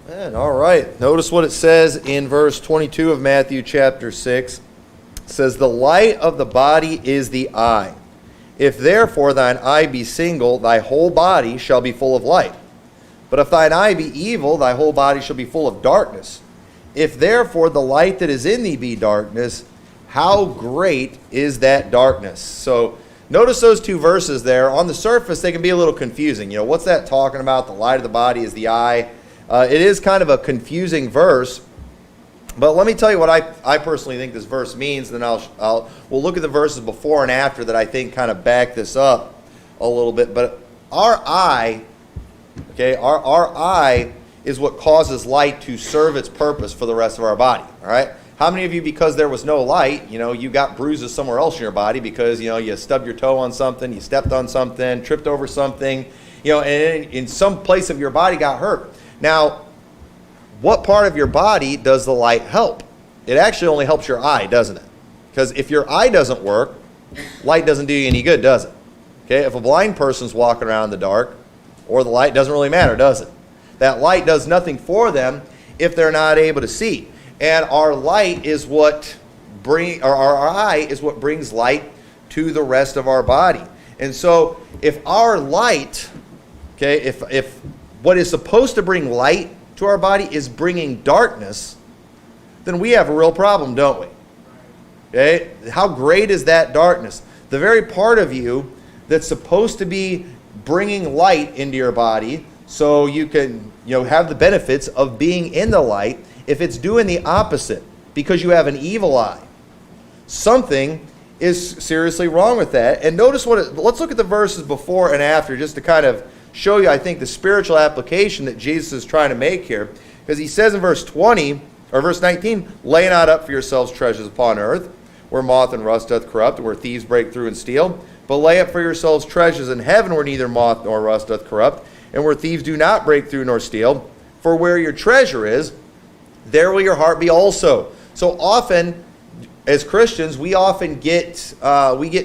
And all right, notice what it says in verse 22 of Matthew chapter 6. It says, "The light of the body is the eye. If therefore thine eye be single, thy whole body shall be full of light. But if thine eye be evil, thy whole body shall be full of darkness. If therefore the light that is in thee be darkness, how great is that darkness?" So notice those two verses there. On the surface, they can be a little confusing. You know, what's that talking about? The light of the body is the eye. It is kind of a confusing verse. But let me tell you what I personally think this verse means. Then we'll look at the verses before and after that I think kind of back this up a little bit. But our eye, okay, our eye is what causes light to serve its purpose for the rest of our body. All right. How many of you, because there was no light, you got bruises somewhere else in your body because, you stubbed your toe on something, you stepped on something, tripped over something, and in some place of your body got hurt. Now, what part of your body does the light help? It actually only helps your eye, doesn't it? Because if your eye doesn't work, light doesn't do you any good, does it? Okay, if a blind person's walking around in the dark, or the light, doesn't really matter, does it? That light does nothing for them if they're not able to see. And our light is what our eye is what brings light to the rest of our body. And so if our light, okay, if what is supposed to bring light to our body is bringing darkness, then we have a real problem, don't we? Okay? How great is that darkness? The very part of you that's supposed to be bringing light into your body so you can, have the benefits of being in the light, if it's doing the opposite because you have an evil eye, something is seriously wrong with that. And notice let's look at the verses before and after just to kind of show you, I think, the spiritual application that Jesus is trying to make here. Because he says in verse 20, or verse 19, "Lay not up for yourselves treasures upon earth, where moth and rust doth corrupt, where thieves break through and steal. But lay up for yourselves treasures in heaven, where neither moth nor rust doth corrupt, and where thieves do not break through nor steal. For where your treasure is, there will your heart be also." So often, as Christians, we often get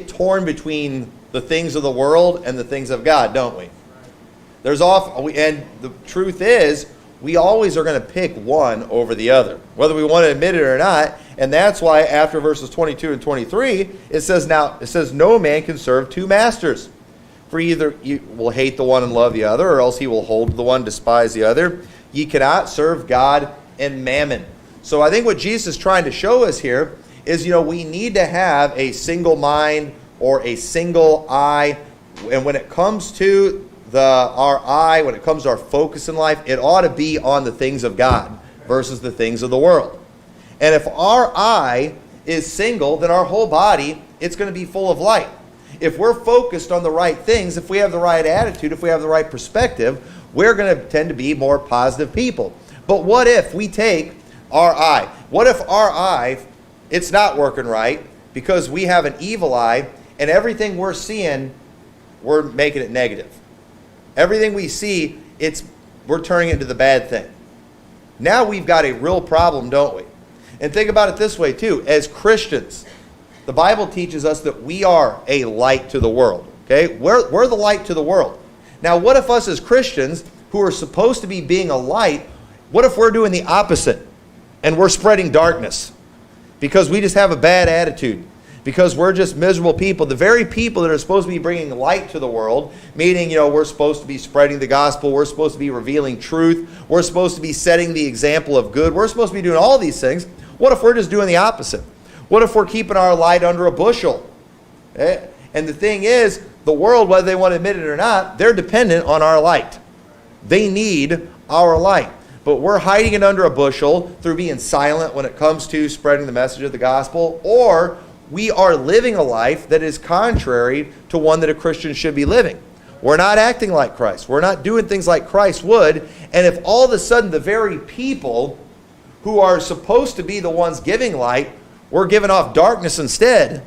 torn between the things of the world and the things of God, don't we? And the truth is, we always are going to pick one over the other, whether we want to admit it or not. And that's why after verses 22 and 23, it says, "No man can serve two masters. For either you will hate the one and love the other, or else he will hold the one, despise the other. Ye cannot serve God and mammon." So I think what Jesus is trying to show us here is, we need to have a single mind or a single eye. And when it comes to our eye, when it comes to our focus in life, it ought to be on the things of God versus the things of the world. And if our eye is single, then our whole body, it's going to be full of light. If we're focused on the right things, if we have the right attitude, if we have the right perspective, we're going to tend to be more positive people. But what if we take our eye? What if our eye, it's not working right because we have an evil eye, and everything we're seeing, we're making it negative? Everything we see, we're turning it into the bad thing. Now we've got a real problem, don't we? And think about it this way too. As Christians, the Bible teaches us that we are a light to the world. Okay? We're the light to the world. Now what if us as Christians, who are supposed to be being a light, what if we're doing the opposite and we're spreading darkness because we just have a bad attitude? Because we're just miserable people. The very people that are supposed to be bringing light to the world, meaning, we're supposed to be spreading the gospel, we're supposed to be revealing truth, we're supposed to be setting the example of good, we're supposed to be doing all these things. What if we're just doing the opposite? What if we're keeping our light under a bushel? And the thing is, the world, whether they want to admit it or not, they're dependent on our light. They need our light. But we're hiding it under a bushel through being silent when it comes to spreading the message of the gospel, or we are living a life that is contrary to one that a Christian should be living. We're not acting like Christ. We're not doing things like Christ would. And if all of a sudden the very people who are supposed to be the ones giving light, we're giving off darkness instead,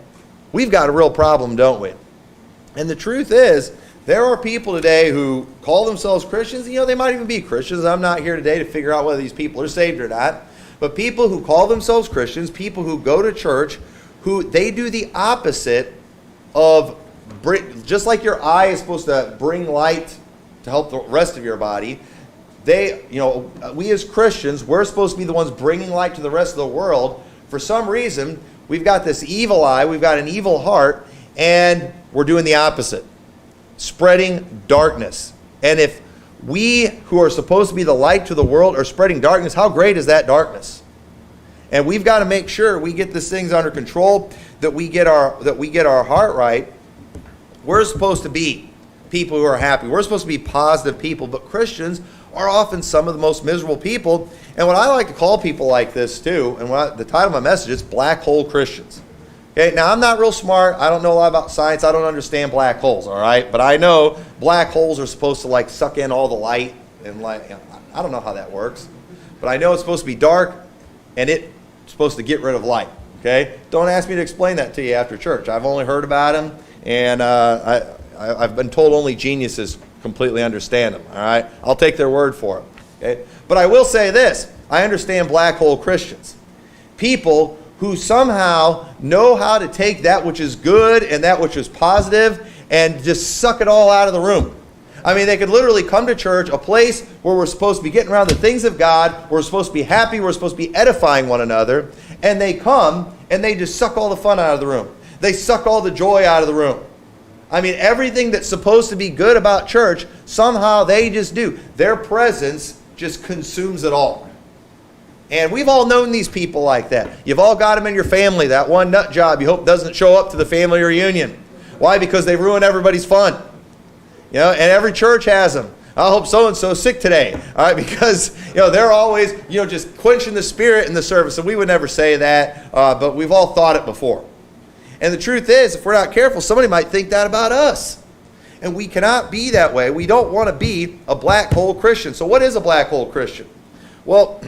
we've got a real problem, don't we? And the truth is, there are people today who call themselves Christians. They might even be Christians. I'm not here today to figure out whether these people are saved or not. But people who call themselves Christians, people who go to church, who they do the opposite of, just like your eye is supposed to bring light to help the rest of your body, we as Christians, we're supposed to be the ones bringing light to the rest of the world. For some reason, we've got this evil eye, we've got an evil heart, and we're doing the opposite. Spreading darkness. And if we who are supposed to be the light to the world are spreading darkness, how great is that darkness? And we've got to make sure we get these things under control, that we get our heart right. We're supposed to be people who are happy. We're supposed to be positive people, but Christians are often some of the most miserable people. And what I like to call people like this too, and the title of my message is Black Hole Christians. Okay, now I'm not real smart. I don't know a lot about science. I don't understand black holes, all right? But I know black holes are supposed to like suck in all the light, and I don't know how that works. But I know it's supposed to be dark, and it's supposed to get rid of light, okay? Don't ask me to explain that to you after church. I've only heard about them, and I've been told only geniuses completely understand them, all right? I'll take their word for it, okay? But I will say this. I understand black hole Christians. People who somehow know how to take that which is good and that which is positive and just suck it all out of the room. I mean, they could literally come to church, a place where we're supposed to be getting around the things of God, we're supposed to be happy, we're supposed to be edifying one another, and they come and they just suck all the fun out of the room. They suck all the joy out of the room. I mean, everything that's supposed to be good about church, somehow they just do. Their presence just consumes it all. And we've all known these people like that. You've all got them in your family, that one nut job you hope doesn't show up to the family reunion. Why? Because they ruin everybody's fun. You know, and every church has them. I hope so-and-so's sick today. All right, because, they're always, just quenching the spirit in the service. And we would never say that, but we've all thought it before. And the truth is, if we're not careful, somebody might think that about us. And we cannot be that way. We don't want to be a black hole Christian. So what is a black hole Christian? Well,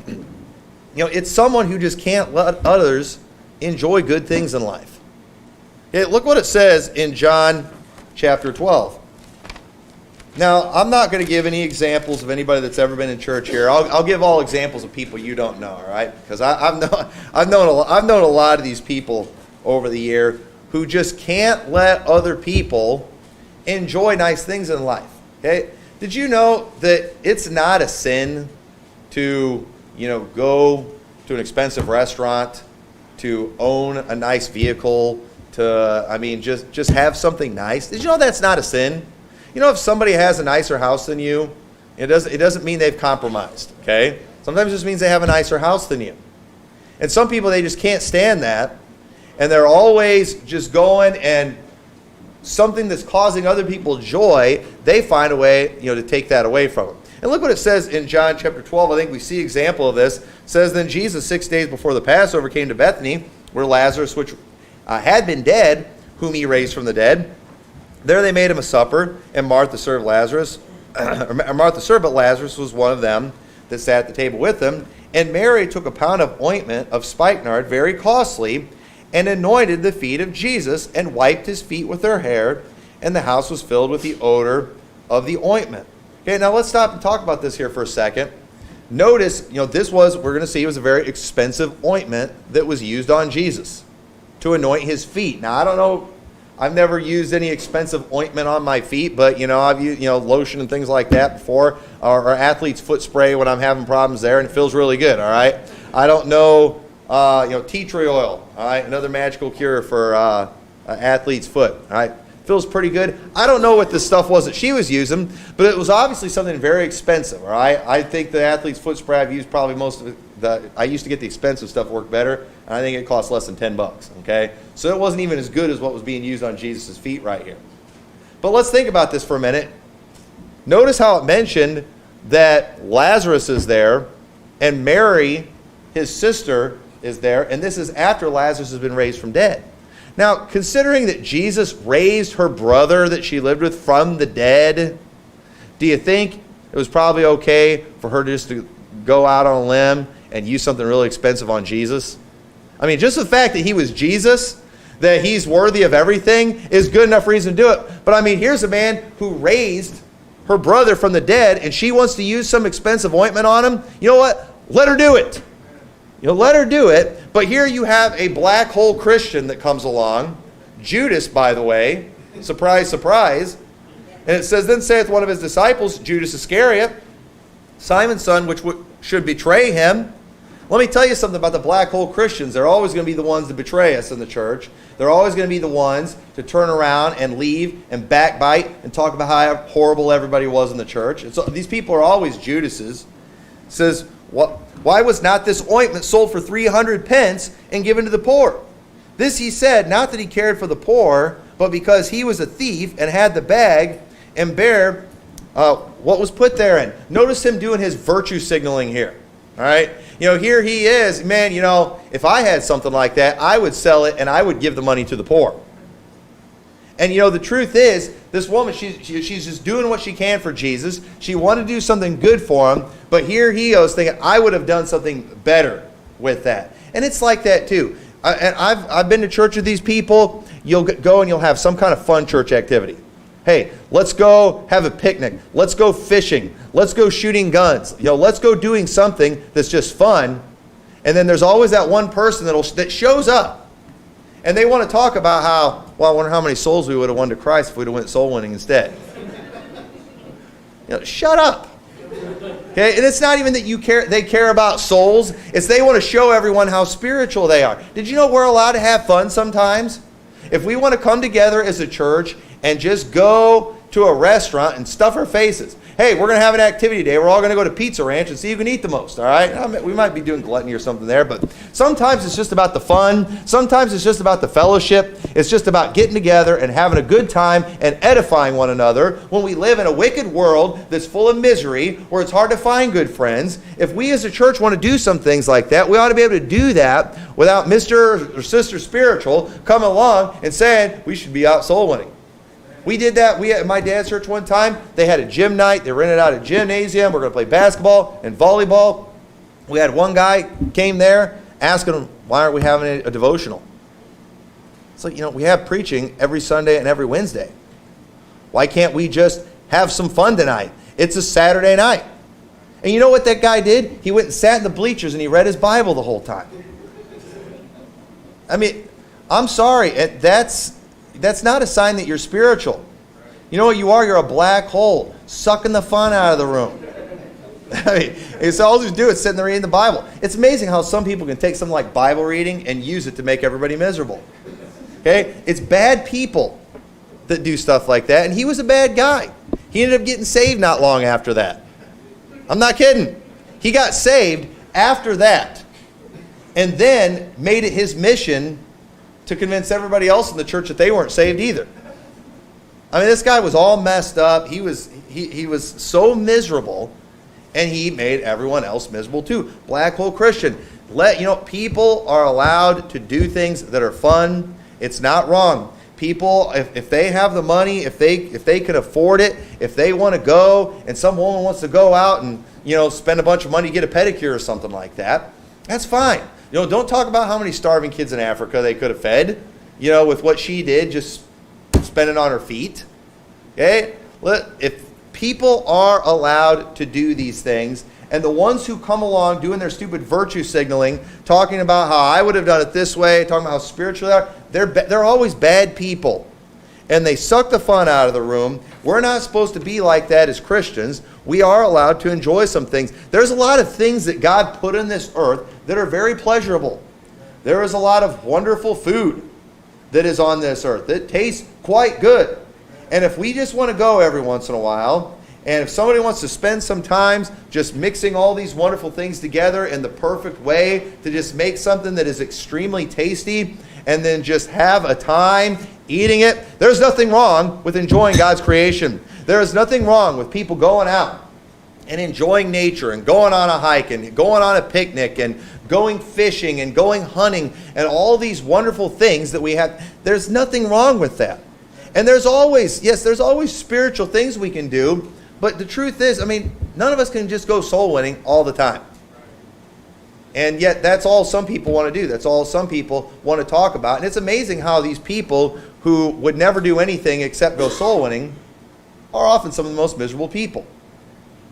it's someone who just can't let others enjoy good things in life. Okay, look what it says in John chapter 12. Now, I'm not going to give any examples of anybody that's ever been in church here. I'll give all examples of people you don't know, all right? Because I've known a lot of these people over the year who just can't let other people enjoy nice things in life. Okay? Did you know that it's not a sin to go to an expensive restaurant, to own a nice vehicle, to, just have something nice? Did you know that's not a sin? If somebody has a nicer house than you, it doesn't mean they've compromised, okay? Sometimes it just means they have a nicer house than you. And some people, they just can't stand that, and they're always just going, and something that's causing other people joy, they find a way, to take that away from them. And look what it says in John chapter 12. I think we see an example of this. It says, Then Jesus, 6 days before the Passover, came to Bethany, where Lazarus, which had been dead, whom he raised from the dead. There they made him a supper, and Martha served Lazarus. Martha served, but Lazarus was one of them that sat at the table with them. And Mary took a pound of ointment of spikenard, very costly, and anointed the feet of Jesus, and wiped his feet with her hair, and the house was filled with the odor of the ointment. Okay, now let's stop and talk about this here for a second. Notice, we're going to see, it was a very expensive ointment that was used on Jesus to anoint his feet. Now, I don't know, I've never used any expensive ointment on my feet, but, I've used, lotion and things like that before, or athlete's foot spray when I'm having problems there, and it feels really good, all right? I don't know, tea tree oil, all right? Another magical cure for athlete's foot, all right? Feels pretty good. I don't know what the stuff was that she was using, but it was obviously something very expensive, all right? I think the athlete's foot spray I've used probably most of it. I used to get the expensive stuff work better, and I think it cost less than $10, okay? So it wasn't even as good as what was being used on Jesus' feet right here. But let's think about this for a minute. Notice how it mentioned that Lazarus is there, and Mary, his sister, is there, and this is after Lazarus has been raised from dead. Now, considering that Jesus raised her brother that she lived with from the dead, do you think it was probably okay for her just to go out on a limb and use something really expensive on Jesus? I mean, just the fact that he was Jesus, that he's worthy of everything, is good enough reason to do it. But I mean, here's a man who raised her brother from the dead, and she wants to use some expensive ointment on him. You know what? Let her do it. Let her do it. But here you have a black hole Christian that comes along. Judas, by the way. Surprise, surprise. And it says, Then saith one of his disciples, Judas Iscariot, Simon's son, which should betray him. Let me tell you something about the black hole Christians. They're always going to be the ones to betray us in the church. They're always going to be the ones to turn around and leave and backbite and talk about how horrible everybody was in the church. And so these people are always Judases. It says, why was not this ointment sold for 300 pence and given to the poor? This he said, not that he cared for the poor, but because he was a thief and had the bag and bare what was put therein. Notice him doing his virtue signaling here. All right? Here he is. Man, if I had something like that, I would sell it and I would give the money to the poor. And the truth is, this woman, she's just doing what she can for Jesus. She wanted to do something good for him, but here he goes thinking, I would have done something better with that. And it's like that too. And I've been to church with these people. You'll go and you'll have some kind of fun church activity. Hey, let's go have a picnic. Let's go fishing. Let's go shooting guns. Let's go doing something that's just fun. And then there's always that one person that shows up. And they want to talk about how, well, I wonder how many souls we would have won to Christ if we'd have went soul winning instead. Shut up. Okay, and it's not even that they care about souls. It's they want to show everyone how spiritual they are. Did you know we're allowed to have fun sometimes? If we want to come together as a church and just go to a restaurant and stuff our faces. Hey, we're going to have an activity day. We're all going to go to Pizza Ranch and see who can eat the most, all right? We might be doing gluttony or something there, but sometimes it's just about the fun. Sometimes it's just about the fellowship. It's just about getting together and having a good time and edifying one another. When we live in a wicked world that's full of misery, where it's hard to find good friends, if we as a church want to do some things like that, we ought to be able to do that without Mr. or Sister Spiritual coming along and saying we should be out soul winning. We did that. We at my dad's church one time, they had a gym night. They rented out a gymnasium. We're going to play basketball and volleyball. We had one guy came there asking him, why aren't we having a devotional? It's like, we have preaching every Sunday and every Wednesday. Why can't we just have some fun tonight? It's a Saturday night. And you know what that guy did? He went and sat in the bleachers and he read his Bible the whole time. I mean, I'm sorry. That's not a sign that you're spiritual. You know what you are? You're a black hole, sucking the fun out of the room. I mean, it's all you do is sitting there reading the Bible. It's amazing how some people can take something like Bible reading and use it to make everybody miserable. Okay? It's bad people that do stuff like that, and he was a bad guy. He ended up getting saved not long after that. I'm not kidding. He got saved after that, and then made it his mission to convince everybody else in the church that they weren't saved either. I mean, this guy was all messed up. He was so miserable, and he made everyone else miserable too. Black hole Christian. People are allowed to do things that are fun. It's not wrong. People, if they have the money, if they can afford it, if they want to go, and some woman wants to go out and spend a bunch of money to get a pedicure or something like that, that's fine. Don't talk about how many starving kids in Africa they could have fed, with what she did, just spending on her feet. Okay? If people are allowed to do these things, and the ones who come along doing their stupid virtue signaling, talking about how I would have done it this way, talking about how spiritual they are, they're always bad people. And they suck the fun out of the room. We're not supposed to be like that as Christians. We are allowed to enjoy some things. There's a lot of things that God put in this earth that are very pleasurable. There is a lot of wonderful food that is on this earth that tastes quite good. And if we just want to go every once in a while, and if somebody wants to spend some time just mixing all these wonderful things together in the perfect way to just make something that is extremely tasty, and then just have a time eating it, there's nothing wrong with enjoying God's creation. There is nothing wrong with people going out and enjoying nature and going on a hike and going on a picnic and going fishing and going hunting and all these wonderful things that we have. There's nothing wrong with that. And there's always spiritual things we can do, but the truth is, none of us can just go soul winning all the time. And yet that's all some people want to do. That's all some people want to talk about. And it's amazing how these people who would never do anything except go soul winning are often some of the most miserable people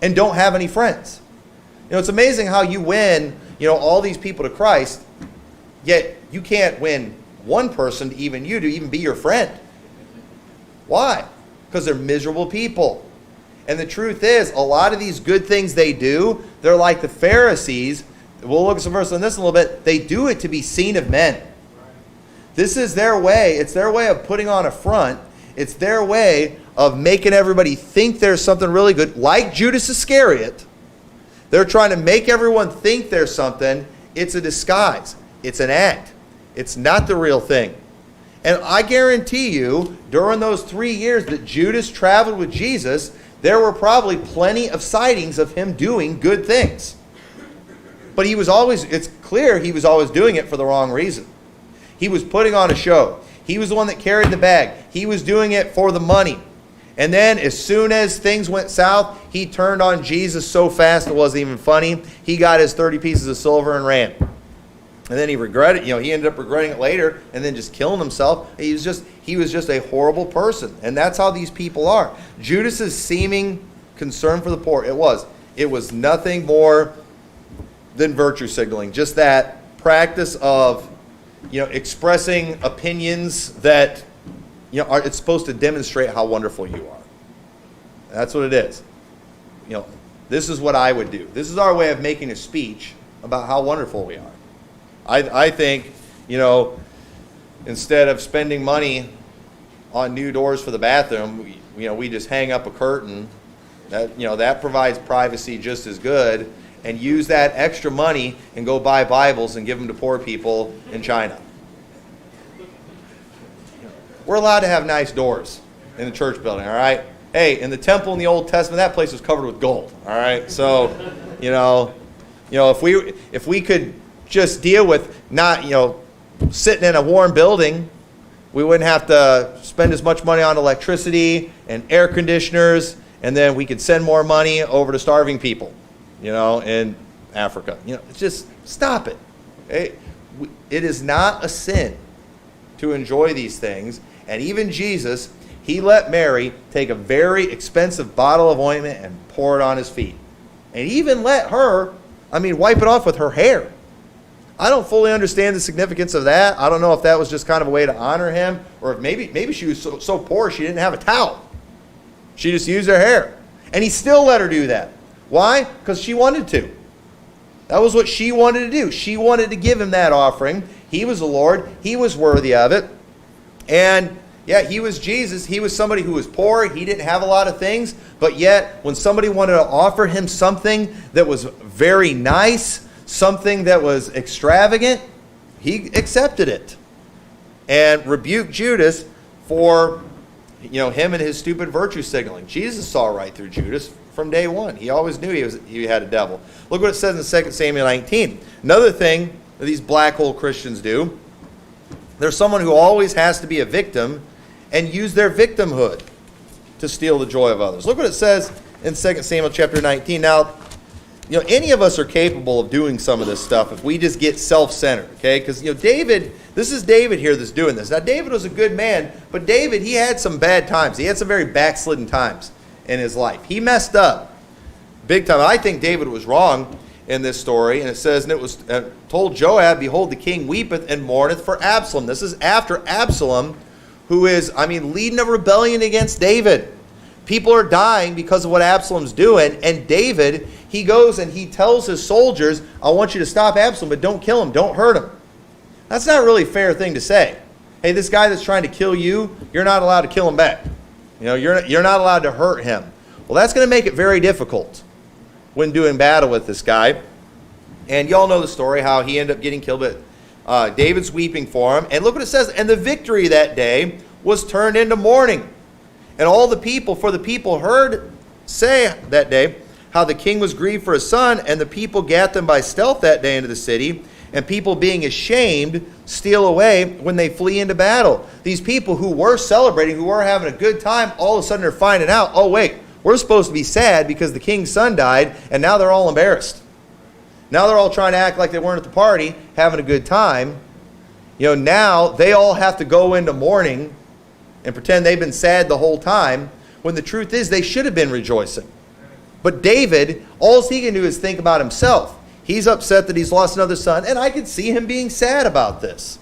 and don't have any friends. It's amazing how you win, all these people to Christ, yet you can't win one person to even be your friend. Why? Because they're miserable people. And the truth is, a lot of these good things they do, they're like the Pharisees. We'll look at some verses on this in a little bit. They do it to be seen of men. This is their way. It's their way of putting on a front. It's their way of making everybody think there's something really good. Like Judas Iscariot, they're trying to make everyone think there's something. It's a disguise. It's an act. It's not the real thing. And I guarantee you, during those 3 years that Judas traveled with Jesus, there were probably plenty of sightings of him doing good things. But it's clear he was always doing it for the wrong reason. He was putting on a show. He was the one that carried the bag. He was doing it for the money. And then as soon as things went south, he turned on Jesus so fast it wasn't even funny. He got his 30 pieces of silver and ran. And then he regretted, he ended up regretting it later and then just killing himself. He was just a horrible person. And that's how these people are. Judas's seeming concern for the poor, it was nothing more than virtue signaling. Just that practice of, expressing opinions that, it's supposed to demonstrate how wonderful you are. That's what it is. This is what I would do. This is our way of making a speech about how wonderful we are. I think, instead of spending money on new doors for the bathroom, we just hang up a curtain. That provides privacy just as good, and use that extra money and go buy Bibles and give them to poor people in China. We're allowed to have nice doors in the church building, all right? Hey, in the temple in the Old Testament, that place was covered with gold, all right? So, if we could just deal with not, sitting in a warm building, we wouldn't have to spend as much money on electricity and air conditioners, and then we could send more money over to starving people, in Africa. Just stop it. Okay? It is not a sin to enjoy these things. And even Jesus, he let Mary take a very expensive bottle of ointment and pour it on his feet. And even let her, wipe it off with her hair. I don't fully understand the significance of that. I don't know if that was just kind of a way to honor him, or if maybe she was so poor she didn't have a towel. She just used her hair. And he still let her do that. Why? Because she wanted to. That was what she wanted to do. She wanted to give him that offering. He was the Lord. He was worthy of it. And yeah, he was Jesus. He was somebody who was poor. He didn't have a lot of things. But yet, when somebody wanted to offer him something that was very nice, something that was extravagant, he accepted it. And rebuked Judas for, him and his stupid virtue signaling. Jesus saw right through Judas from day one. He always knew he had a devil. Look what it says in 2 Samuel 19. Another thing that these black hole Christians do, there's someone who always has to be a victim and use their victimhood to steal the joy of others. Look what it says in 2 Samuel chapter 19. Now, any of us are capable of doing some of this stuff if we just get self-centered, okay? Because, David, this is David here that's doing this. Now, David was a good man, but David, he had some bad times. He had some very backslidden times in his life. He messed up big time. I think David was wrong in this story, and it says, and it was told Joab, behold, the king weepeth and mourneth for Absalom. This is after Absalom, who is, leading a rebellion against David. People are dying because of what Absalom's doing, and David, he goes and he tells his soldiers, I want you to stop Absalom, but don't kill him, don't hurt him. That's not really a fair thing to say. Hey, this guy that's trying to kill you, you're not allowed to kill him back. You're not allowed to hurt him. Well, that's going to make it very difficult when doing battle with this guy. And y'all know the story, how he ended up getting killed, but David's weeping for him. And look what it says, and the victory that day was turned into mourning. And all the people, for the people heard say that day how the king was grieved for his son, and the people gat them by stealth that day into the city, and people being ashamed steal away when they flee into battle. These people who were celebrating, who were having a good time, all of a sudden they're finding out, oh wait, we're supposed to be sad because the king's son died, and now they're all embarrassed. Now they're all trying to act like they weren't at the party, having a good time. Now they all have to go into mourning and pretend they've been sad the whole time, when the truth is they should have been rejoicing. But David, all he can do is think about himself. He's upset that he's lost another son, and I could see him being sad about this.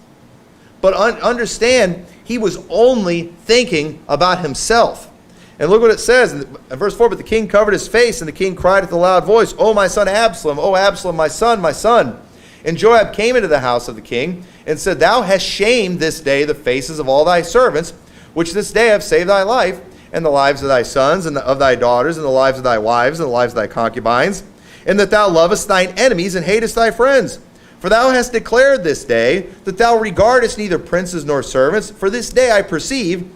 But understand, he was only thinking about himself. And look what it says in verse 4, but the king covered his face, and the king cried with a loud voice, O my son Absalom, O Absalom, my son, my son. And Joab came into the house of the king, and said, Thou hast shamed this day the faces of all thy servants, which this day have saved thy life, and the lives of thy sons, and of thy daughters, and the lives of thy wives, and the lives of thy concubines, and that thou lovest thine enemies, and hatest thy friends. For thou hast declared this day that thou regardest neither princes nor servants. For this day I perceive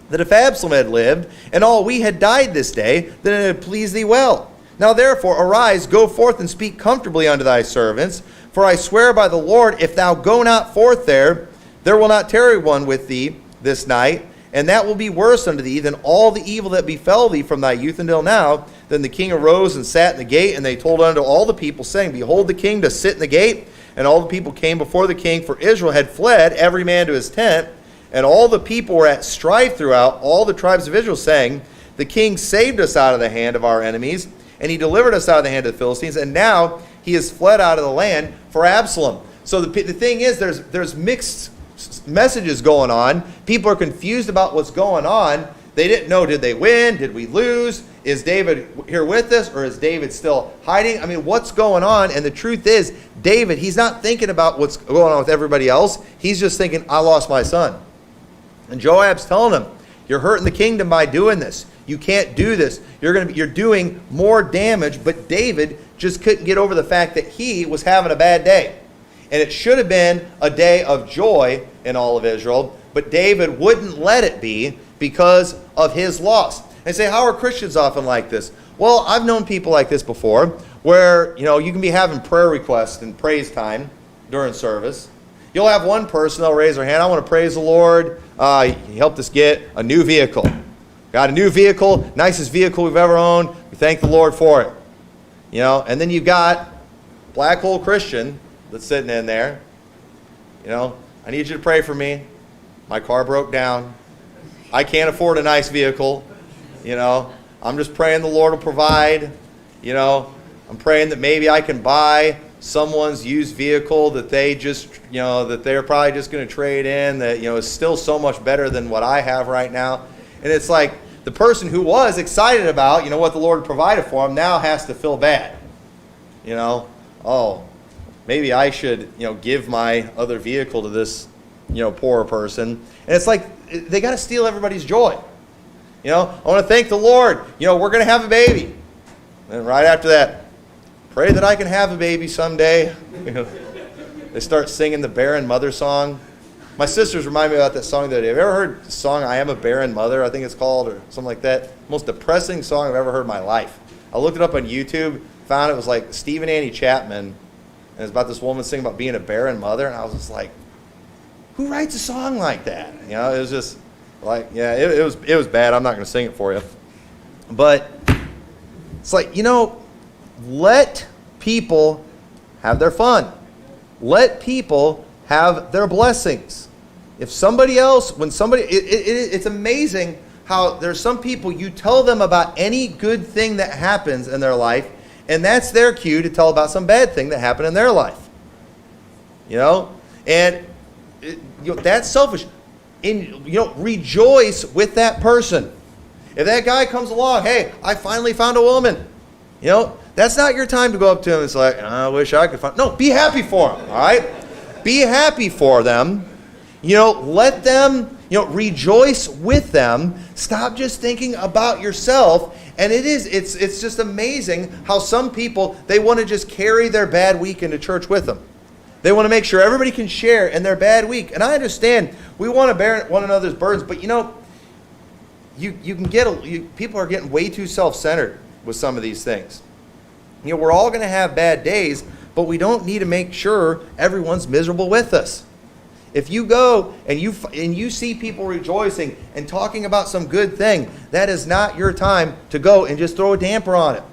that if Absalom had lived, and all we had died this day, then it had pleased thee well. Now therefore arise, go forth, and speak comfortably unto thy servants. For I swear by the Lord, if thou go not forth there will not tarry one with thee this night, and that will be worse unto thee than all the evil that befell thee from thy youth until now. Then the king arose and sat in the gate, and they told unto all the people, saying, Behold, the king does sit in the gate. And all the people came before the king, for Israel had fled, every man to his tent. And all the people were at strife throughout all the tribes of Israel, saying, The king saved us out of the hand of our enemies, and he delivered us out of the hand of the Philistines, and now he has fled out of the land for Absalom. So the thing is, there's mixed messages going on. People are confused about what's going on. They didn't know, did they win? Did we lose? Is David here with us, or is David still hiding? I mean, what's going on? And the truth is, David, he's not thinking about what's going on with everybody else. He's just thinking, I lost my son. And Joab's telling him, you're hurting the kingdom by doing this. You can't do this. You're doing more damage. But David just couldn't get over the fact that he was having a bad day. And it should have been a day of joy in all of Israel, but David wouldn't let it be because of his loss. And say, how are Christians often like this? Well, I've known people like this before, where you can be having prayer requests and praise time during service. You'll have one person, they'll raise their hand, I want to praise the Lord. He helped us get a new vehicle. Got a new vehicle, nicest vehicle we've ever owned. We thank the Lord for it. And then you've got black hole Christian that's sitting in there. I need you to pray for me. My car broke down. I can't afford a nice vehicle. I'm just praying the Lord will provide. I'm praying that maybe I can buy someone's used vehicle that they just, that they're probably just going to trade in, that, is still so much better than what I have right now. And it's like the person who was excited about, what the Lord provided for him now has to feel bad. Oh, maybe I should, give my other vehicle to this, poorer person. And it's like they got to steal everybody's joy. I want to thank the Lord. We're going to have a baby. And right after that, pray that I can have a baby someday. They start singing the barren mother song. My sisters remind me about that song the other day. Have you ever heard the song, I Am a Barren Mother, I think it's called, or something like that? Most depressing song I've ever heard in my life. I looked it up on YouTube, found it was like Stephen Annie Chapman, and it's about this woman singing about being a barren mother, and I was just like, who writes a song like that? It was just like, yeah, it was bad. I'm not going to sing it for you. But it's like, let people have their fun. Let people have their blessings. If somebody else, it's amazing how there's some people, you tell them about any good thing that happens in their life, and that's their cue to tell about some bad thing that happened in their life. And that's selfish. Rejoice with that person. If that guy comes along, hey, I finally found a woman. That's not your time to go up to him and say, I wish I could find. No, be happy for him. All right, be happy for them. Let them. Rejoice with them. Stop just thinking about yourself. And it's just amazing how some people, they want to just carry their bad week into church with them. They want to make sure everybody can share in their bad week. And I understand we want to bear one another's burdens, but people are getting way too self-centered with some of these things. We're all going to have bad days, but we don't need to make sure everyone's miserable with us. If you go and you see people rejoicing and talking about some good thing, that is not your time to go and just throw a damper on it.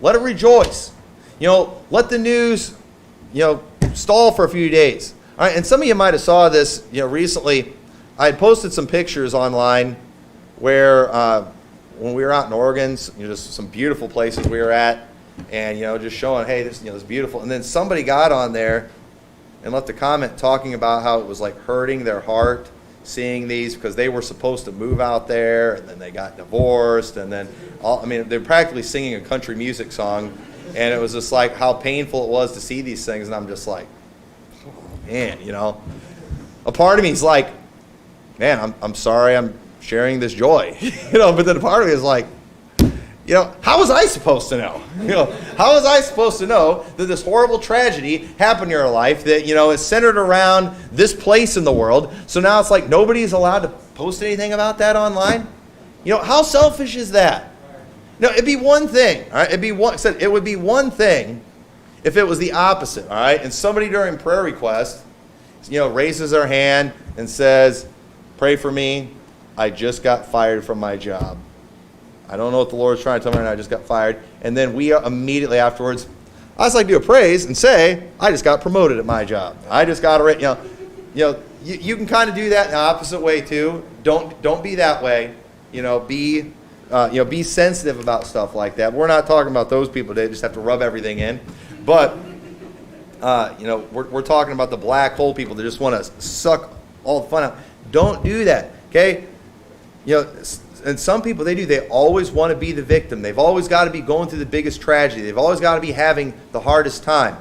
Let it rejoice. Let the news, stall for a few days. All right, and some of you might have saw this, recently. I had posted some pictures online where when we were out in Oregon, just some beautiful places we were at, and just showing, hey, this is beautiful. And then somebody got on there and left a comment talking about how it was like hurting their heart seeing these because they were supposed to move out there, and then they got divorced, and then they're practically singing a country music song, and it was just like how painful it was to see these things, and I'm just like, oh, man, a part of me is like, man, I'm sorry I'm sharing this joy, but then a part of me is like, how was I supposed to know? How was I supposed to know that this horrible tragedy happened in your life that, is centered around this place in the world? So now it's like nobody's allowed to post anything about that online? How selfish is that? It'd be one thing, all right? It would be one thing if it was the opposite, all right? And somebody during prayer request, raises their hand and says, pray for me, I just got fired from my job. I don't know what the Lord's trying to tell me right now. I just got fired. And then we immediately afterwards, I just like to do a praise and say, I just got promoted at my job. I just got a, you can kind of do that in the opposite way too. Don't be that way. Be sensitive about stuff like that. We're not talking about those people. They just have to rub everything in. But, we're talking about the black hole people that just want to suck all the fun out. Don't do that, okay? And some people, they always want to be the victim. They've always got to be going through the biggest tragedy. They've always got to be having the hardest time.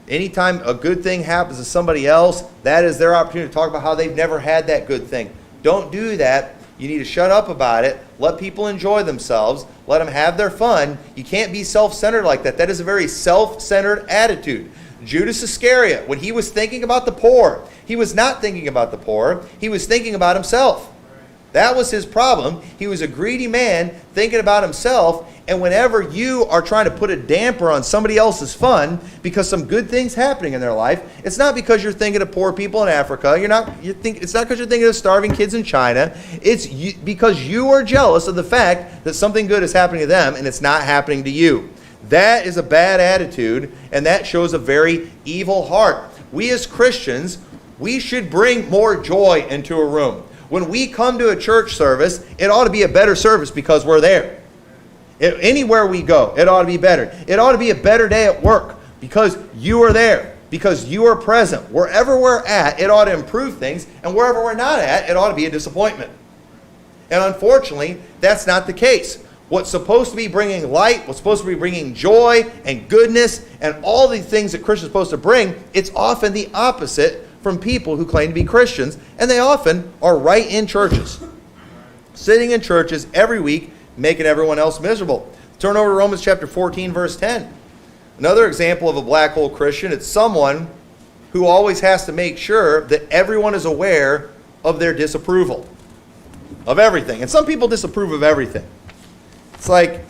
Anytime a good thing happens to somebody else, that is their opportunity to talk about how they've never had that good thing. Don't do that. You need to shut up about it. Let people enjoy themselves. Let them have their fun. You can't be self-centered like that. That is a very self-centered attitude. Judas Iscariot, when he was thinking about the poor, he was not thinking about the poor. He was thinking about himself. That was his problem. He was a greedy man thinking about himself. And whenever you are trying to put a damper on somebody else's fun because some good thing's happening in their life, it's not because you're thinking of poor people in Africa. It's not because you're thinking of starving kids in China. It's because you are jealous of the fact that something good is happening to them and it's not happening to you. That is a bad attitude, and that shows a very evil heart. We as Christians, we should bring more joy into a room. When we come to a church service, it ought to be a better service because we're there. Anywhere we go, it ought to be better. It ought to be a better day at work because you are there, because you are present. Wherever we're at, it ought to improve things, and wherever we're not at, it ought to be a disappointment. And unfortunately, that's not the case. What's supposed to be bringing light, what's supposed to be bringing joy and goodness and all the things that Christians are supposed to bring, it's often the opposite from people who claim to be Christians, and they often are right in churches. Sitting in churches every week, making everyone else miserable. Turn over to Romans chapter 14, verse 10. Another example of a black hole Christian, it's someone who always has to make sure that everyone is aware of their disapproval of everything. And some people disapprove of everything. It's like,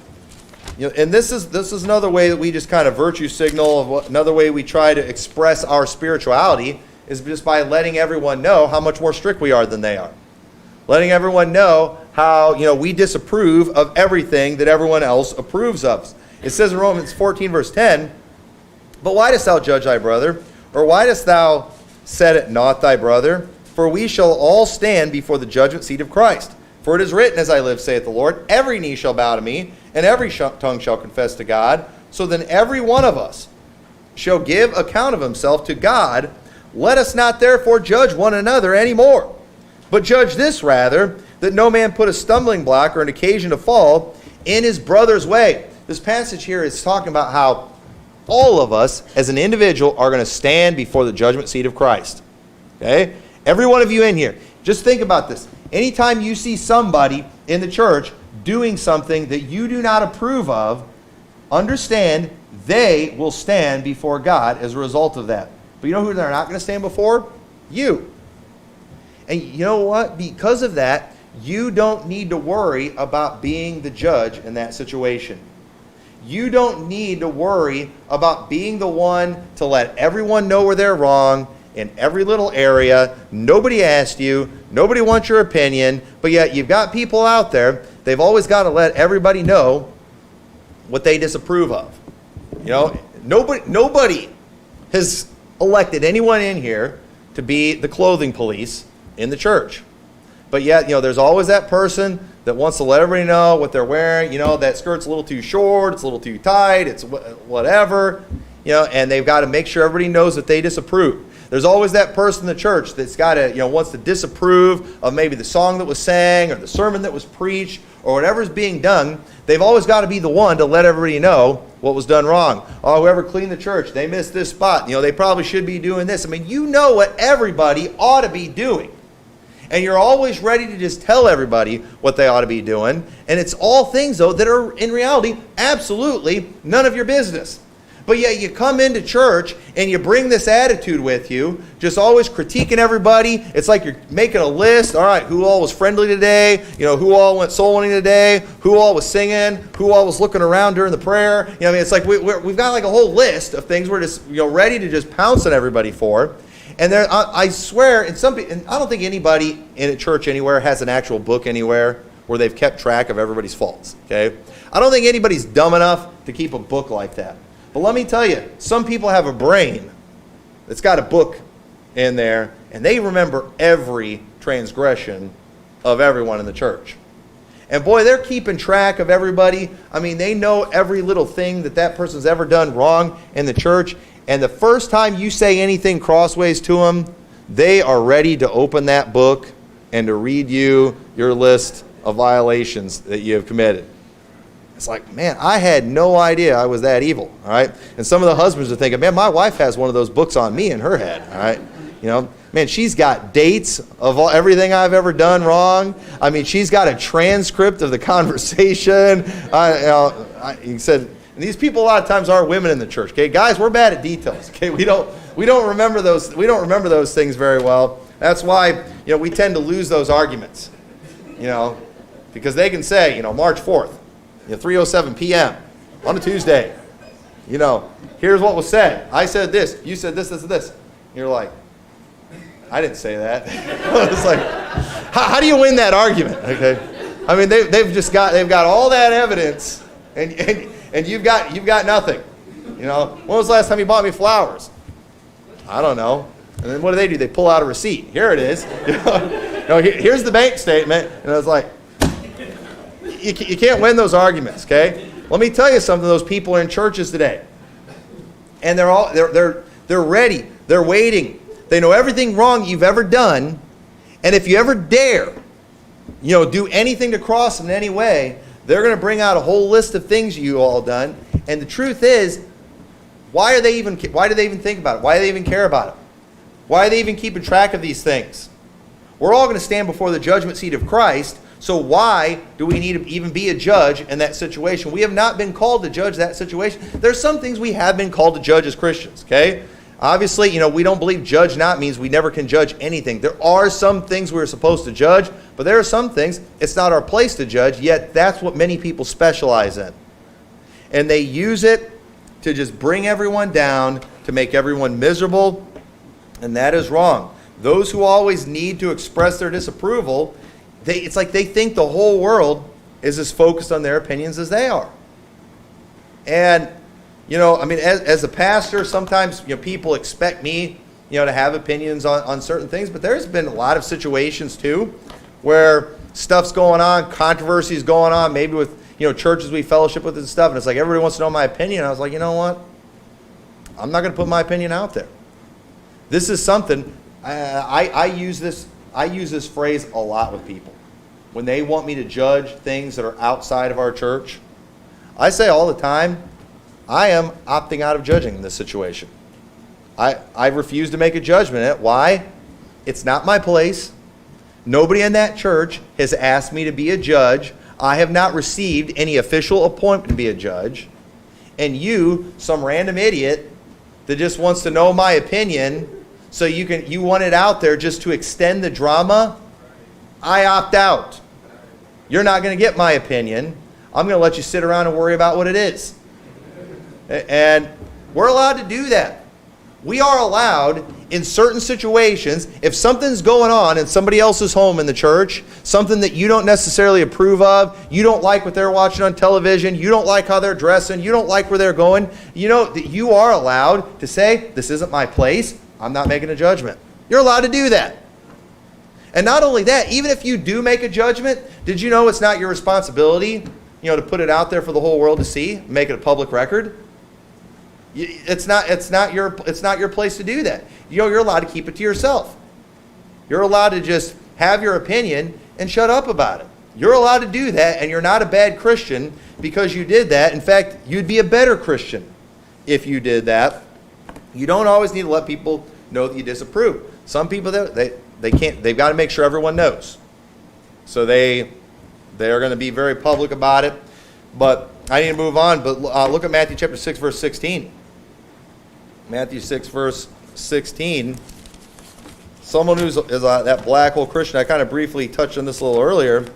and this is another way that we just kind of virtue signal, another way we try to express our spirituality is just by letting everyone know how much more strict we are than they are. Letting everyone know how, we disapprove of everything that everyone else approves of. It says in Romans 14, verse 10, but why dost thou judge thy brother? Or why dost thou set it not thy brother? For we shall all stand before the judgment seat of Christ. For it is written, as I live, saith the Lord, every knee shall bow to me, and every tongue shall confess to God. So then every one of us shall give account of himself to God. Let us not therefore judge one another any more, but judge this rather, that no man put a stumbling block or an occasion to fall in his brother's way. This passage here is talking about how all of us as an individual are going to stand before the judgment seat of Christ. Okay? Every one of you in here. Just think about this. Anytime you see somebody in the church doing something that you do not approve of, understand they will stand before God as a result of that. But you know who they're not going to stand before? You. And you know what? Because of that, you don't need to worry about being the judge in that situation. You don't need to worry about being the one to let everyone know where they're wrong in every little area. Nobody asked you. Nobody wants your opinion. But yet you've got people out there, they've always got to let everybody know what they disapprove of. Nobody has elected anyone in here to be the clothing police in the church. But yet, there's always that person that wants to let everybody know what they're wearing. That skirt's a little too short, it's a little too tight, it's whatever. And they've got to make sure everybody knows that they disapprove. There's always that person in the church that's got to, wants to disapprove of maybe the song that was sang or the sermon that was preached or whatever's being done. They've always got to be the one to let everybody know what was done wrong. Oh, whoever cleaned the church, they missed this spot. They probably should be doing this. I mean, you know what everybody ought to be doing. And you're always ready to just tell everybody what they ought to be doing. And it's all things, though, that are in reality absolutely none of your business. But yet you come into church and you bring this attitude with you, just always critiquing everybody. It's like you're making a list. All right, who all was friendly today? Who all went soul winning today? Who all was singing? Who all was looking around during the prayer? It's like we've got like a whole list of things we're just ready to just pounce on everybody for. And there, I swear, and I don't think anybody in a church anywhere has an actual book anywhere where they've kept track of everybody's faults. Okay, I don't think anybody's dumb enough to keep a book like that. But let me tell you, some people have a brain that's got a book in there, and they remember every transgression of everyone in the church. And boy, they're keeping track of everybody. I mean, they know every little thing that person's ever done wrong in the church. And the first time you say anything crossways to them, they are ready to open that book and to read you your list of violations that you have committed. It's like, man, I had no idea I was that evil, all right? And some of the husbands are thinking, man, my wife has one of those books on me in her head, all right? Man, she's got dates of everything I've ever done wrong. I mean, she's got a transcript of the conversation. He said, and these people a lot of times are women in the church. Okay, guys, we're bad at details. Okay, we don't remember those. We don't remember those things very well. That's why we tend to lose those arguments. Because they can say March 4th. 3:07 p.m. on a Tuesday. Here's what was said. I said this. You said this, this, and this. You're like, I didn't say that. It's like, how do you win that argument? Okay. I mean, they've got all that evidence, and you've got nothing. When was the last time you bought me flowers? I don't know. And then what do? They pull out a receipt. Here it is. Here's the bank statement. And I was like, you can't win those arguments, okay? Let me tell you something. Those people are in churches today, and they're ready. They're waiting. They know everything wrong you've ever done, and if you ever dare, do anything to cross them in any way, they're going to bring out a whole list of things you all done. And the truth is, why do they even think about it? Why do they even care about it? Why are they even keeping track of these things? We're all going to stand before the judgment seat of Christ. So why do we need to even be a judge in that situation? We have not been called to judge that situation. There's some things we have been called to judge as Christians, okay? Obviously, we don't believe judge not means we never can judge anything. There are some things we're supposed to judge, but there are some things it's not our place to judge, yet that's what many people specialize in. And they use it to just bring everyone down, to make everyone miserable, and that is wrong. Those who always need to express their disapproval, it's like they think the whole world is as focused on their opinions as they are. And, as a pastor, sometimes, people expect me, to have opinions on certain things, but there's been a lot of situations, too, where stuff's going on, controversies going on, maybe with, churches we fellowship with and stuff, and it's like everybody wants to know my opinion. I was like, you know what? I'm not going to put my opinion out there. This is something, I use this phrase a lot with people. When they want me to judge things that are outside of our church, I say all the time, I am opting out of judging in this situation. I refuse to make a judgment. Why? It's not my place. Nobody in that church has asked me to be a judge. I have not received any official appointment to be a judge. And you, some random idiot that just wants to know my opinion, so you want it out there just to extend the drama, I opt out. You're not going to get my opinion. I'm going to let you sit around and worry about what it is. And we're allowed to do that. We are allowed in certain situations, if something's going on in somebody else's home in the church, something that you don't necessarily approve of, you don't like what they're watching on television, you don't like how they're dressing, you don't like where they're going, that you are allowed to say, this isn't my place, I'm not making a judgment. You're allowed to do that. And not only that, even if you do make a judgment, did you know it's not your responsibility, to put it out there for the whole world to see, make it a public record? It's not your place to do that. You're allowed to keep it to yourself. You're allowed to just have your opinion and shut up about it. You're allowed to do that, and you're not a bad Christian because you did that. In fact, you'd be a better Christian if you did that. You don't always need to let people know that you disapprove. Some people, they can't. They've got to make sure everyone knows. So they're going to be very public about it. But I need to move on. But look at Matthew chapter 6, verse 16. Matthew 6, verse 16. Someone who's that black hole Christian, I kind of briefly touched on this a little earlier.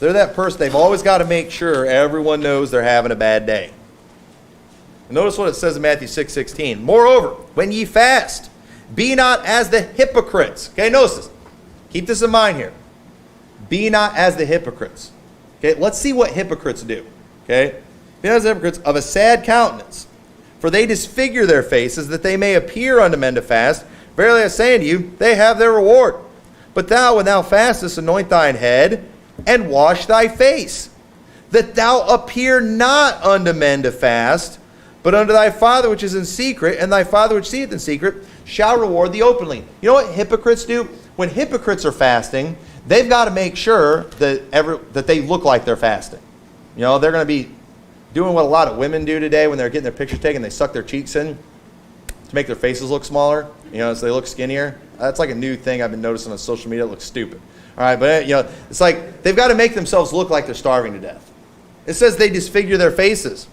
They're that person, they've always got to make sure everyone knows they're having a bad day. Notice what it says in Matthew 6:16. Moreover, when ye fast, be not as the hypocrites. Okay, notice this. Keep this in mind here. Be not as the hypocrites. Okay, let's see what hypocrites do. Okay, be not as the hypocrites of a sad countenance. For they disfigure their faces, that they may appear unto men to fast. Verily I say unto you, they have their reward. But thou, when thou fastest, anoint thine head, and wash thy face, that thou appear not unto men to fast, but unto thy Father which is in secret, and thy Father which seeth in secret shall reward thee openly. You know what hypocrites do? When hypocrites are fasting, they've got to make sure that they look like they're fasting. You know, they're going to be doing what a lot of women do today when they're getting their picture taken. They suck their cheeks in to make their faces look smaller, you know, so they look skinnier. That's like a new thing I've been noticing on social media. It looks stupid. All right, but you know, it's like they've got to make themselves look like they're starving to death. It says they disfigure their faces,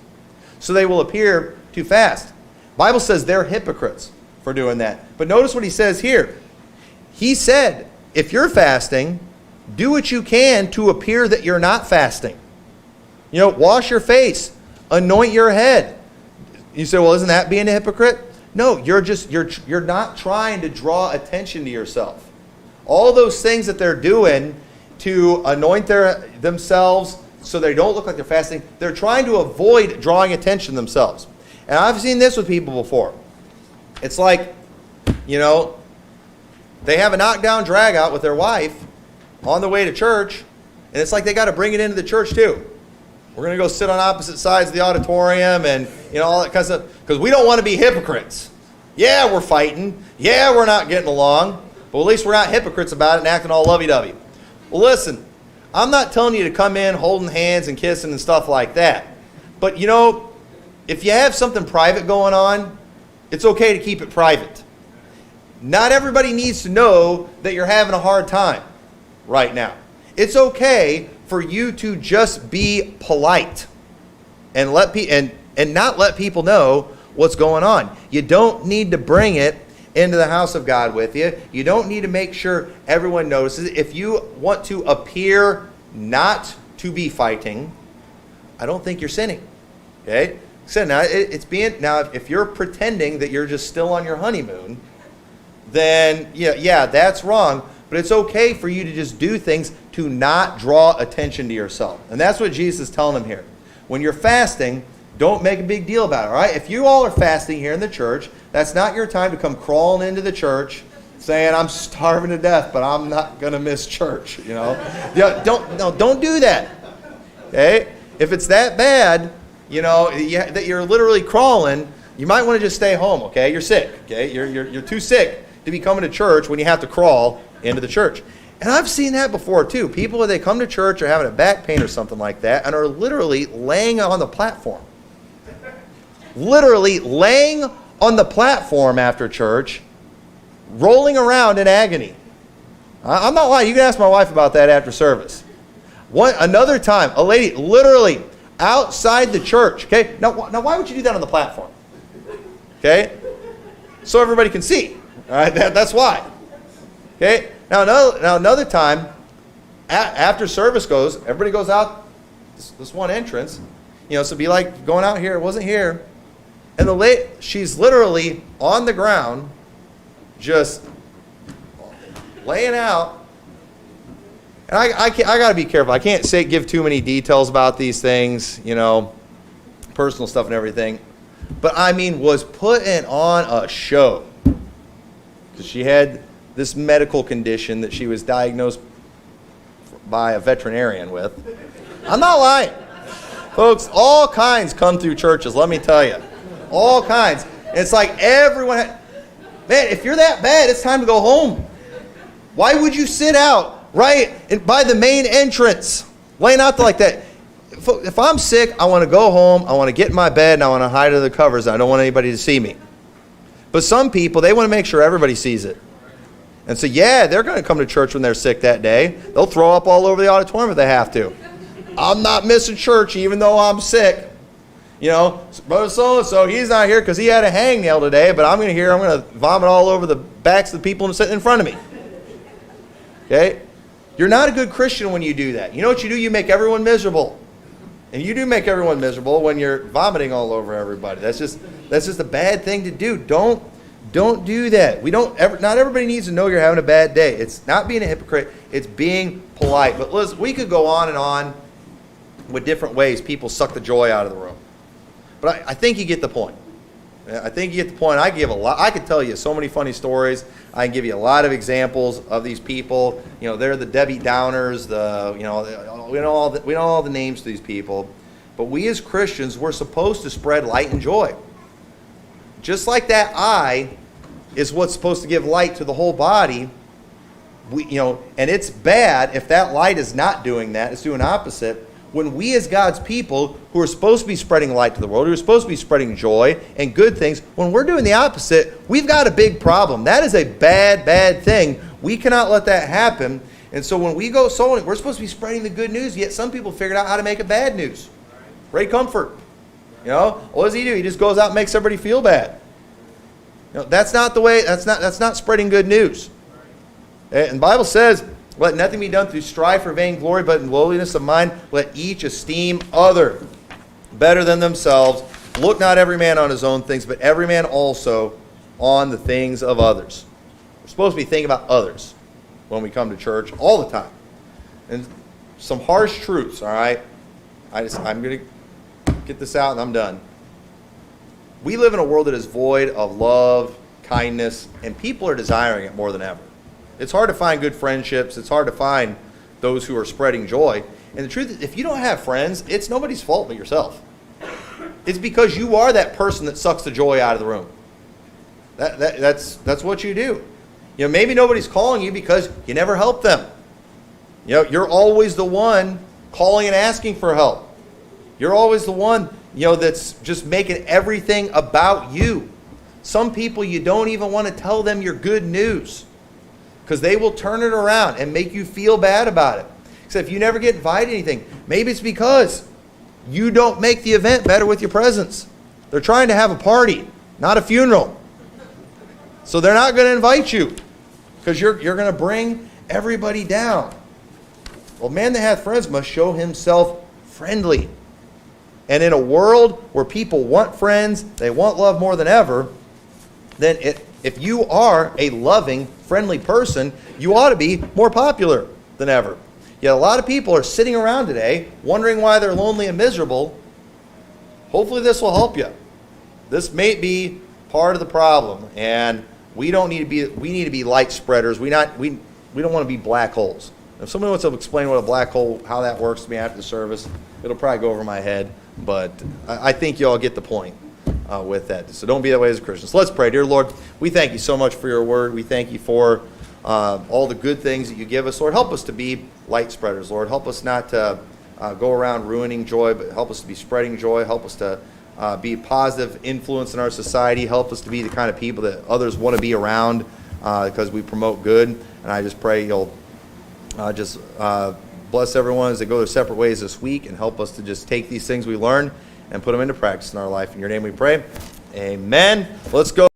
so they will appear to fast. The Bible says they're hypocrites for doing that. But notice what he says here. He said, if you're fasting, do what you can to appear that you're not fasting. You know, wash your face, anoint your head. You say, well, isn't that being a hypocrite? No, you're not trying to draw attention to yourself. All those things that they're doing to anoint themselves so they don't look like they're fasting, they're trying to avoid drawing attention themselves. And I've seen this with people before. It's like, you know, they have a knockdown drag out with their wife on the way to church, and it's like they got to bring it into the church too. We're going to go sit on opposite sides of the auditorium and, you know, all that kind of stuff, because we don't want to be hypocrites. Yeah, we're fighting. Yeah, we're not getting along. But at least we're not hypocrites about it and acting all lovey-dovey. Well, listen, I'm not telling you to come in holding hands and kissing and stuff like that. But, you know, if you have something private going on, it's okay to keep it private. Not everybody needs to know that you're having a hard time right now. It's okay for you to just be polite and not let people know what's going on. You don't need to bring it into the house of God with you. You don't need to make sure everyone notices. If you want to appear not to be fighting, I don't think you're sinning. Okay? So now if you're pretending that you're just still on your honeymoon, then yeah, that's wrong. But it's okay for you to just do things to not draw attention to yourself. And that's what Jesus is telling them here. When you're fasting, don't make a big deal about it, all right? If you all are fasting here in the church, that's not your time to come crawling into the church saying, I'm starving to death, but I'm not going to miss church, you know? Don't do that, okay? If it's that bad, you know, that you're literally crawling, you might want to just stay home, okay? You're sick, okay? You're too sick to be coming to church when you have to crawl into the church. And I've seen that before too. People, when they come to church, are having a back pain or something like that, and are literally laying on the platform. Literally laying on the platform after church, rolling around in agony. I'm not lying. You can ask my wife about that after service. Another time, a lady literally outside the church. Okay, now why would you do that on the platform? Okay, so everybody can see. All right, that's why. Okay, now another time, after service goes, everybody goes out this one entrance. You know, so it'd be like going out here. It wasn't here. And she's literally on the ground, just laying out. And I got to be careful. I can't give too many details about these things, you know, personal stuff and everything. But I mean, was putting on a show. Because she had this medical condition that she was diagnosed by a veterinarian with. I'm not lying. Folks, all kinds come through churches, let me tell you. all kinds. And it's like everyone, man, if you're that bad, it's time to go home. Why would you sit out right by the main entrance, laying out there like that? If I'm sick, I want to go home, I want to get in my bed, and I want to hide under the covers. I don't want anybody to see me. But some people, they want to make sure everybody sees it. And so, yeah, they're going to come to church when they're sick that day. They'll throw up all over the auditorium if they have to. I'm not missing church even though I'm sick. You know, brother so-and-so, he's not here because he had a hangnail today, but I'm going to vomit all over the backs of the people sitting in front of me. Okay? You're not a good Christian when you do that. You know what you do? You make everyone miserable. And you do make everyone miserable when you're vomiting all over everybody. That's just a bad thing to do. Don't do that. Not everybody needs to know you're having a bad day. It's not being a hypocrite. It's being polite. But listen, we could go on and on with different ways people suck the joy out of the room. But I think you get the point. I think you get the point. I could tell you so many funny stories. I can give you a lot of examples of these people. You know, they're the Debbie Downers. We know all the names of these people. But we as Christians, we're supposed to spread light and joy. Just like that eye is what's supposed to give light to the whole body. And it's bad if that light is not doing that. It's doing opposite. When we as God's people, who are supposed to be spreading light to the world, who are supposed to be spreading joy and good things, when we're doing the opposite, we've got a big problem. That is a bad, bad thing. We cannot let that happen. And so when we go sowing, we're supposed to be spreading the good news, yet some people figured out how to make it bad news. Ray Comfort. What does he do? He just goes out and makes everybody feel bad. That's not the way, that's not spreading good news. And the Bible says, let nothing be done through strife or vainglory, but in lowliness of mind, let each esteem other better than themselves. Look not every man on his own things, but every man also on the things of others. We're supposed to be thinking about others when we come to church all the time. And some harsh truths, all right? I'm going to get this out and I'm done. We live in a world that is void of love, kindness, and people are desiring it more than ever. It's hard to find good friendships. It's hard to find those who are spreading joy. And the truth is, if you don't have friends, it's nobody's fault but yourself. It's because you are that person that sucks the joy out of the room. That's what you do. Maybe nobody's calling you because you never help them. You're always the one calling and asking for help. You're always the one, that's just making everything about you. Some people, you don't even want to tell them your good news because they will turn it around and make you feel bad about it. Except if you never get invited to anything, maybe it's because you don't make the event better with your presence. They're trying to have a party, not a funeral. So they're not going to invite you because you're going to bring everybody down. Well, man that hath friends must show himself friendly. And in a world where people want friends, they want love more than ever, then if you are a loving, friendly person, you ought to be more popular than ever. Yet a lot of people are sitting around today wondering why they're lonely and miserable. Hopefully this will help you. This may be part of the problem, and we need to be light spreaders. We don't want to be black holes. If somebody wants to explain what a black hole, how that works to me after the service, it'll probably go over my head, but I think you all get the point with that. So don't be that way as a Christian. So let's pray. Dear Lord, we thank you so much for your word. We thank you for all the good things that you give us. Lord, help us to be light spreaders. Lord, help us not to go around ruining joy, but help us to be spreading joy. Help us to be a positive influence in our society. Help us to be the kind of people that others want to be around because we promote good. And I just pray you'll just bless everyone as they go their separate ways this week and help us to just take these things we learn and put them into practice in our life. In your name we pray. Amen. Let's go.